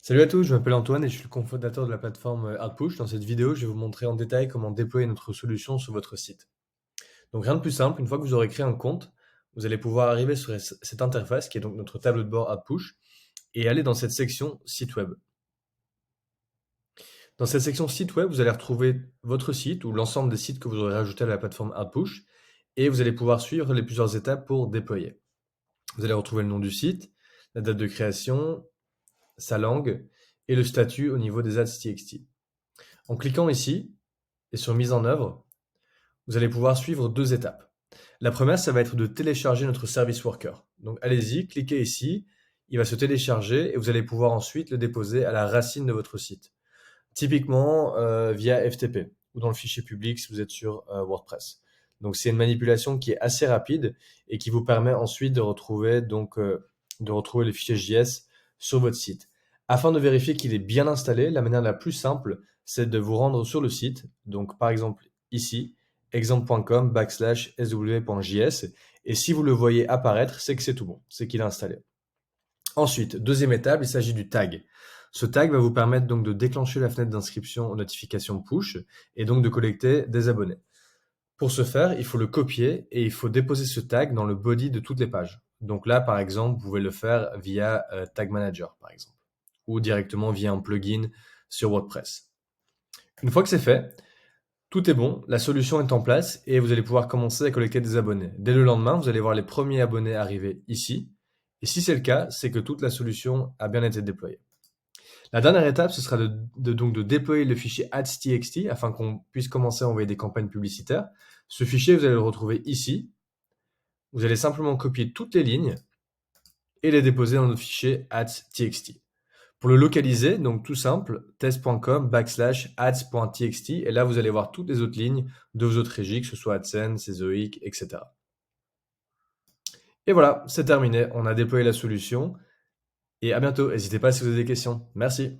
Salut à tous, je m'appelle Antoine et je suis le cofondateur de la plateforme Outpush. Dans cette vidéo, je vais vous montrer en détail comment déployer notre solution sur votre site. Donc rien de plus simple, une fois que vous aurez créé un compte, vous allez pouvoir arriver sur cette interface qui est donc notre tableau de bord Outpush et aller dans cette section site web. Dans cette section site web, vous allez retrouver votre site ou l'ensemble des sites que vous aurez rajoutés à la plateforme Outpush et vous allez pouvoir suivre les plusieurs étapes pour déployer. Vous allez retrouver le nom du site, la date de création, sa langue et le statut au niveau des ads.txt. En cliquant ici et sur mise en œuvre, vous allez pouvoir suivre deux étapes. La première, ça va être de télécharger notre service worker. Donc allez-y, cliquez ici, il va se télécharger et vous allez pouvoir ensuite le déposer à la racine de votre site. Typiquement via FTP ou dans le fichier public si vous êtes sur WordPress. Donc c'est une manipulation qui est assez rapide et qui vous permet ensuite de retrouver le fichier JS sur votre site. Afin de vérifier qu'il est bien installé, la manière la plus simple, c'est de vous rendre sur le site. Donc par exemple ici, exemple.com/sw.js, et si vous le voyez apparaître, c'est que c'est tout bon, c'est qu'il est installé. Ensuite, deuxième étape, il s'agit du tag. Ce tag va vous permettre donc de déclencher la fenêtre d'inscription aux notifications push et donc de collecter des abonnés. Pour ce faire, il faut le copier et il faut déposer ce tag dans le body de toutes les pages. Donc là, par exemple, vous pouvez le faire via Tag Manager, par exemple, ou directement via un plugin sur WordPress. Une fois que c'est fait, tout est bon, la solution est en place et vous allez pouvoir commencer à collecter des abonnés. Dès le lendemain, vous allez voir les premiers abonnés arriver ici. Et si c'est le cas, c'est que toute la solution a bien été déployée. La dernière étape, ce sera donc de déployer le fichier ads.txt afin qu'on puisse commencer à envoyer des campagnes publicitaires. Ce fichier, vous allez le retrouver ici. Vous allez simplement copier toutes les lignes et les déposer dans notre fichier ads.txt. Pour le localiser, donc tout simple, test.com/ads.txt, et là vous allez voir toutes les autres lignes de vos autres régies, que ce soit AdSense, Ezoic, etc. Et voilà, c'est terminé, on a déployé la solution, et à bientôt. N'hésitez pas si vous avez des questions. Merci.